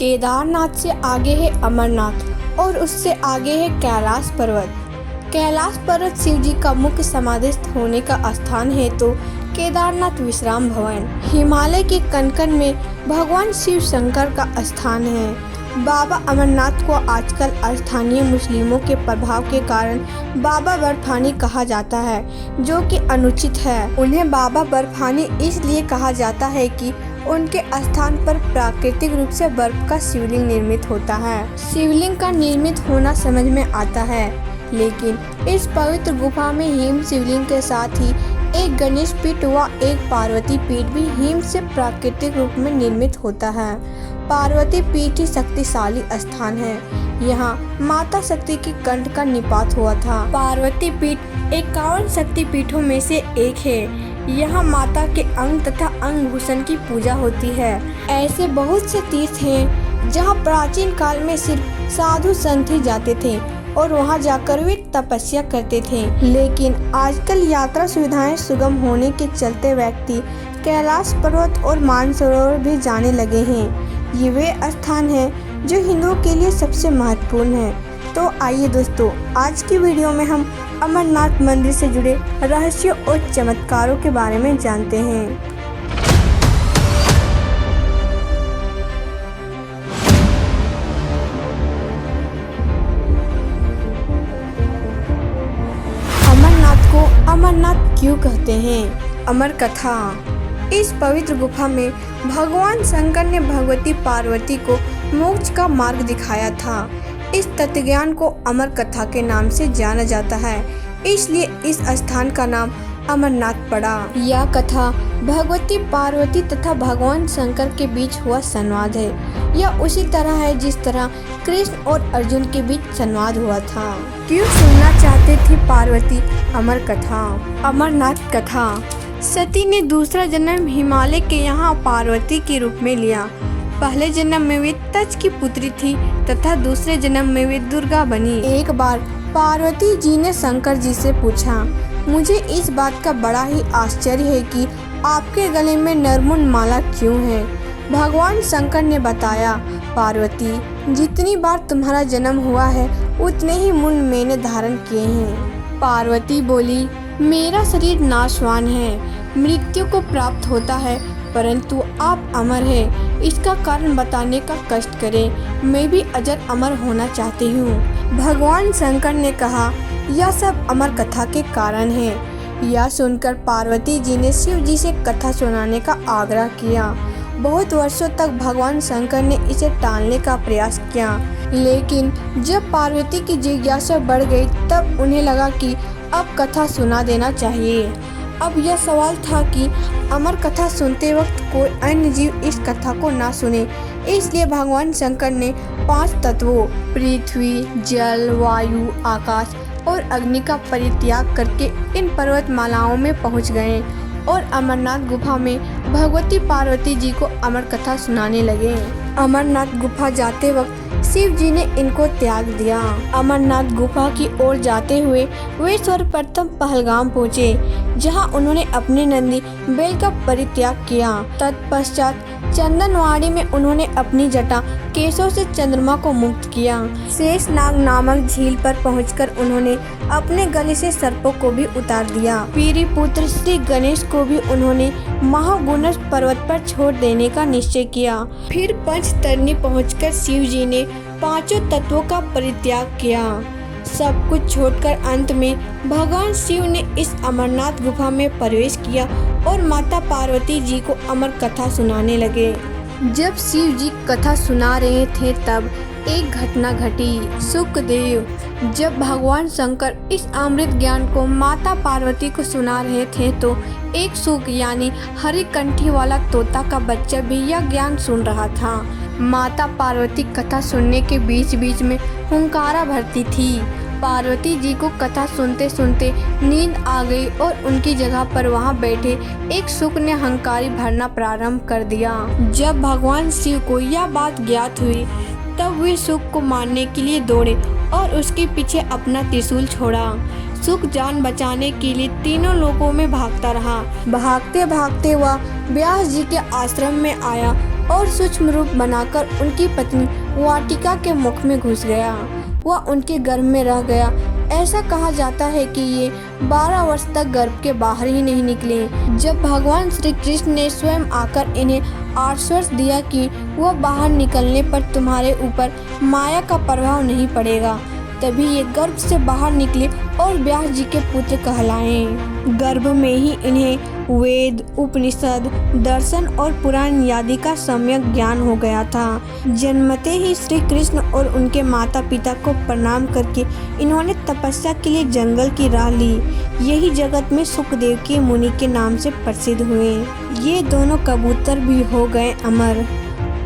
केदारनाथ से आगे है अमरनाथ और उससे आगे है कैलाश पर्वत। कैलाश पर्वत शिव जी का मुख्य समाधिस्थ होने का स्थान है तो केदारनाथ विश्राम भवन हिमालय के कनकन में भगवान शिव शंकर का स्थान है। बाबा अमरनाथ को आजकल स्थानीय मुस्लिमों के प्रभाव के कारण बाबा बर्फानी कहा जाता है, जो कि अनुचित है। उन्हें बाबा बर्फानी इसलिए कहा जाता है कि उनके स्थान पर प्राकृतिक रूप से बर्फ का शिवलिंग निर्मित होता है। शिवलिंग का निर्मित होना समझ में आता है, लेकिन इस पवित्र गुफा में हिम शिवलिंग के साथ ही एक गणेश पीठ व एक पार्वती पीठ भी हिम से प्राकृतिक रूप में निर्मित होता है। पार्वती पीठ ही शक्तिशाली स्थान है। यहाँ माता शक्ति की कंठ का निपात हुआ था। पार्वती पीठ 51 शक्ति पीठों में से एक है। यहाँ माता के अंग तथा अंग भूषण की पूजा होती है। ऐसे बहुत से तीर्थ हैं जहाँ प्राचीन काल में सिर्फ साधु संत ही जाते थे और वहाँ जाकर वे तपस्या करते थे, लेकिन आजकल यात्रा सुविधाएं सुगम होने के चलते व्यक्ति कैलाश पर्वत और मानसरोवर भी जाने लगे हैं। ये वे स्थान हैं जो हिंदुओं के लिए सबसे महत्वपूर्ण है। तो आइए दोस्तों, आज की वीडियो में हम अमरनाथ मंदिर से जुड़े रहस्यों और चमत्कारों के बारे में जानते हैं। अमरनाथ को अमरनाथ क्यों कहते हैं? अमर कथा। इस पवित्र गुफा में भगवान शंकर ने भगवती पार्वती को मोक्ष का मार्ग दिखाया था। इस तत्वज्ञान को अमर कथा के नाम से जाना जाता है, इसलिए इस स्थान का नाम अमरनाथ पड़ा। यह कथा भगवती पार्वती तथा भगवान शंकर के बीच हुआ संवाद है। यह उसी तरह है जिस तरह कृष्ण और अर्जुन के बीच संवाद हुआ था। क्यों सुनना चाहते थे पार्वती अमर कथा? अमरनाथ कथा। सती ने दूसरा जन्म हिमालय के यहाँ पार्वती के रूप में लिया। पहले जन्म में वे तज की पुत्री थी तथा दूसरे जन्म में वे दुर्गा बनी। एक बार पार्वती जी ने शंकर जी से पूछा, मुझे इस बात का बड़ा ही आश्चर्य है कि आपके गले में नरमुंड माला क्यों है? भगवान शंकर ने बताया, पार्वती, जितनी बार तुम्हारा जन्म हुआ है उतने ही मुंड मैंने धारण किए हैं। पार्वती बोली, मेरा शरीर नाशवान है, मृत्यु को प्राप्त होता है, परंतु आप अमर हैं। इसका कारण बताने का कष्ट करें। मैं भी अजर अमर होना चाहती हूँ। भगवान शंकर ने कहा, यह सब अमर कथा के कारण है। यह सुनकर पार्वती जी ने शिव जी से कथा सुनाने का आग्रह किया। बहुत वर्षों तक भगवान शंकर ने इसे टालने का प्रयास किया, लेकिन जब पार्वती की जिज्ञासा बढ़ गई तब उन्हें लगा कि अब कथा सुना देना चाहिए। अब यह सवाल था कि अमर कथा सुनते वक्त कोई अन्य जीव इस कथा को ना सुने, इसलिए भगवान शंकर ने 5 तत्वों पृथ्वी, जल, वायु, आकाश और अग्नि का परित्याग करके इन पर्वतमालाओं में पहुंच गए और अमरनाथ गुफा में भगवती पार्वती जी को अमर कथा सुनाने लगे। अमरनाथ गुफा जाते वक्त शिव जी ने इनको त्याग दिया। अमरनाथ गुफा की ओर जाते हुए वे सर्वप्रथम पहलगाम पहुँचे, जहां उन्होंने अपने नंदी बैल का परित्याग किया। तत्पश्चात चंदनवाड़ी में उन्होंने अपनी जटा केशों से चंद्रमा को मुक्त किया। शेषनाग नामक झील पर पहुंचकर उन्होंने अपने गले से सर्पों को भी उतार दिया। पीरी पुत्र श्री गणेश को भी उन्होंने महागुणस पर्वत पर छोड़ देने का निश्चय किया। फिर पंचतरणी पहुंचकर शिव जी ने 5 तत्वों का परित्याग किया। सब कुछ छोड़कर अंत में भगवान शिव ने इस अमरनाथ गुफा में प्रवेश किया और माता पार्वती जी को अमर कथा सुनाने लगे। जब शिव जी कथा सुना रहे थे तब एक घटना घटी। सुखदेव, जब भगवान शंकर इस अमृत ज्ञान को माता पार्वती को सुना रहे थे तो एक सुख यानी हरी कंठी वाला तोता का बच्चा भी यह ज्ञान सुन रहा था। माता पार्वती कथा सुनने के बीच बीच में हुंकारा भरती थी। पार्वती जी को कथा सुनते सुनते नींद आ गई और उनकी जगह पर वहां बैठे एक शुक ने हंकारी भरना प्रारंभ कर दिया। जब भगवान शिव को यह बात ज्ञात हुई तब वे शुक को मारने के लिए दौड़े और उसके पीछे अपना त्रिशूल छोड़ा। शुक जान बचाने के लिए तीनों लोकों में भागता रहा। भागते भागते वह व्यास जी के आश्रम में आया और सूक्ष्म रूप बनाकर उनकी पत्नी वाटिका के मुख में घुस गया। वह उनके गर्भ में रह गया। ऐसा कहा जाता है कि ये 12 वर्ष तक गर्भ के बाहर ही नहीं निकले। जब भगवान श्री कृष्ण ने स्वयं आकर इन्हें आश्वास दिया कि वह बाहर निकलने पर तुम्हारे ऊपर माया का प्रभाव नहीं पड़ेगा, तभी ये गर्भ से बाहर निकले और व्यास जी के पुत्र कहलाए। गर्भ में ही इन्हें वेद, उपनिषद, दर्शन और पुराण आदि का सम्यक ज्ञान हो गया था। जन्मते ही श्री कृष्ण और उनके माता पिता को प्रणाम करके इन्होंने तपस्या के लिए जंगल की राह ली। यही जगत में सुखदेव के मुनि के नाम से प्रसिद्ध हुए। ये दोनों कबूतर भी हो गए अमर।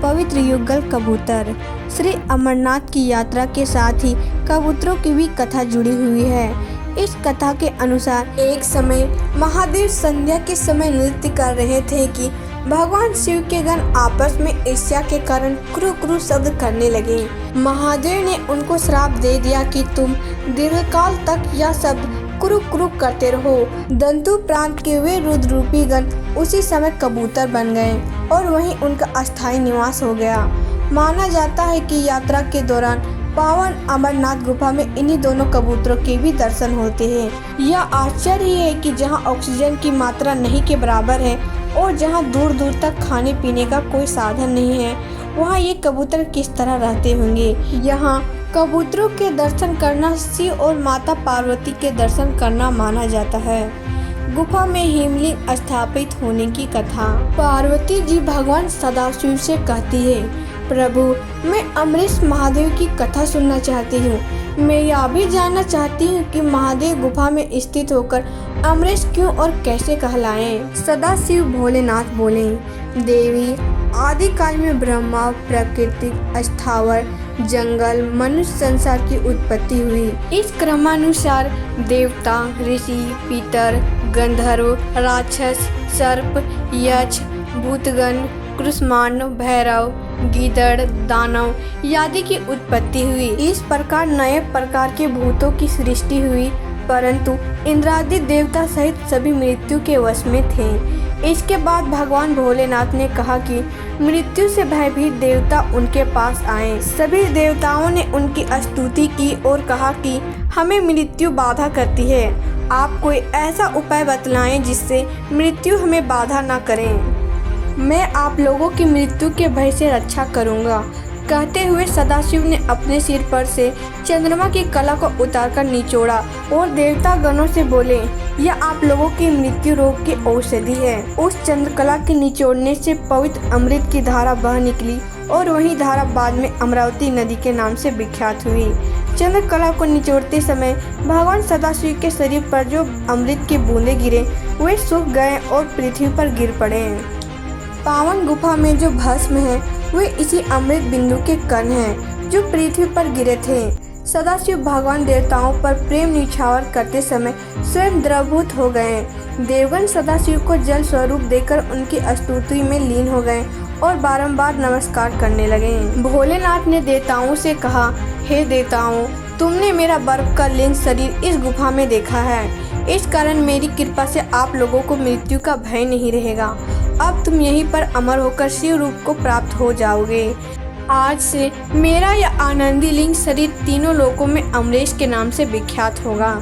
पवित्र युगल कबूतर। श्री अमरनाथ की यात्रा के साथ ही कबूतरों की भी कथा जुड़ी हुई है। इस कथा के अनुसार एक समय महादेव संध्या के समय नृत्य कर रहे थे कि भगवान शिव के गण आपस में ईर्ष्या के कारण क्रू क्रू शब्द करने लगे। महादेव ने उनको श्राप दे दिया कि तुम दीर्घकाल तक यह शब्द क्रू क्रू करते रहो। दंतु प्रांत के वे रुद्र रूपी गण उसी समय कबूतर बन गए और वहीं उनका अस्थायी निवास हो गया। माना जाता है कि यात्रा के दौरान पावन अमरनाथ गुफा में इन्हीं दोनों कबूतरों के भी दर्शन होते हैं। यह आश्चर्य है कि जहां ऑक्सीजन की मात्रा नहीं के बराबर है और जहां दूर दूर तक खाने पीने का कोई साधन नहीं है, वहां ये कबूतर किस तरह रहते होंगे। यहाँ कबूतरों के दर्शन करना शिव और माता पार्वती के दर्शन करना माना जाता है। गुफा में हिमलिंग स्थापित होने की कथा। पार्वती जी भगवान सदाशिव से कहती है, प्रभु मैं अमरीश महादेव की कथा सुनना चाहती हूँ। मैं यह भी जानना चाहती हूँ कि महादेव गुफा में स्थित होकर अमरीश क्यों और कैसे कहलाएं। सदाशिव भोलेनाथ बोले, देवी आदिकाल में ब्रह्मा, प्राकृतिक, स्थावर, जंगल, मनुष्य संसार की उत्पत्ति हुई। इस क्रमानुसार देवता, ऋषि, पितर, गंधर्व, राक्षस, सर्प, यक्ष, भूतगण, कुष्मांड, भैरव, गीदड़, दानव आदि की उत्पत्ति हुई। इस प्रकार नए प्रकार के भूतों की सृष्टि हुई, परंतु इंद्रादि देवता सहित सभी मृत्यु के वश में थे। इसके बाद भगवान भोलेनाथ ने कहा कि मृत्यु से भयभीत देवता उनके पास आए। सभी देवताओं ने उनकी स्तुति की और कहा कि हमें मृत्यु बाधा करती है। आप कोई ऐसा उपाय बतलाएं जिससे मृत्यु हमें बाधा न करें। मैं आप लोगों की मृत्यु के भय से रक्षा करूंगा। कहते हुए सदाशिव ने अपने सिर पर से चंद्रमा की कला को उतारकर निचोड़ा और देवता गणों से बोले, यह आप लोगों की मृत्यु रोग की औषधि है। उस चंद्रकला के निचोड़ने से पवित्र अमृत की धारा बह निकली और वही धारा बाद में अमरावती नदी के नाम से विख्यात हुई। चंद्रकला को निचोड़ते समय भगवान सदाशिव के शरीर पर जो अमृत की बूंदे गिरे वे सूख गए और पृथ्वी पर गिर पड़े। पावन गुफा में जो भस्म है वे इसी अमृत बिंदु के कण हैं जो पृथ्वी पर गिरे थे। सदाशिव भगवान देवताओं पर प्रेम निछावर करते समय स्वयं द्रवभूत हो गए। देवगण सदाशिव को जल स्वरूप देकर उनकी स्तुति में लीन हो गए और बारंबार नमस्कार करने लगे। भोलेनाथ ने देवताओं से कहा, हे देवताओं, तुमने मेरा बर्फ का लिंग शरीर इस गुफा में देखा है। इस कारण मेरी कृपा से आप लोगों को मृत्यु का भय नहीं रहेगा। अब तुम यहीं पर अमर होकर शिव रूप को प्राप्त हो जाओगे। आज से मेरा यह आनंदी लिंग शरीर तीनों लोकों में अमरीश के नाम से विख्यात होगा।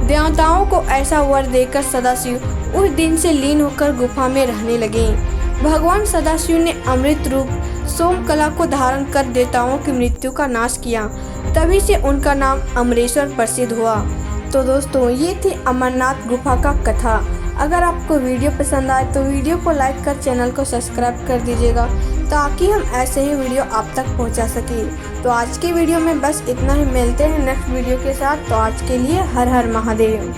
देवताओं को ऐसा वर देकर सदाशिव उस दिन से लीन होकर गुफा में रहने लगे। भगवान सदाशिव ने अमृत रूप सोमकला को धारण कर देवताओं की मृत्यु का नाश किया। तभी से उनका नाम अमरेश्वर प्रसिद्ध हुआ। तो दोस्तों, ये थी अमरनाथ गुफा का कथा। अगर आपको वीडियो पसंद आए तो वीडियो को लाइक कर चैनल को सब्सक्राइब कर दीजिएगा ताकि हम ऐसे ही वीडियो आप तक पहुंचा सकें। तो आज की वीडियो में बस इतना ही। मिलते हैं नेक्स्ट वीडियो के साथ। तो आज के लिए हर हर महादेव।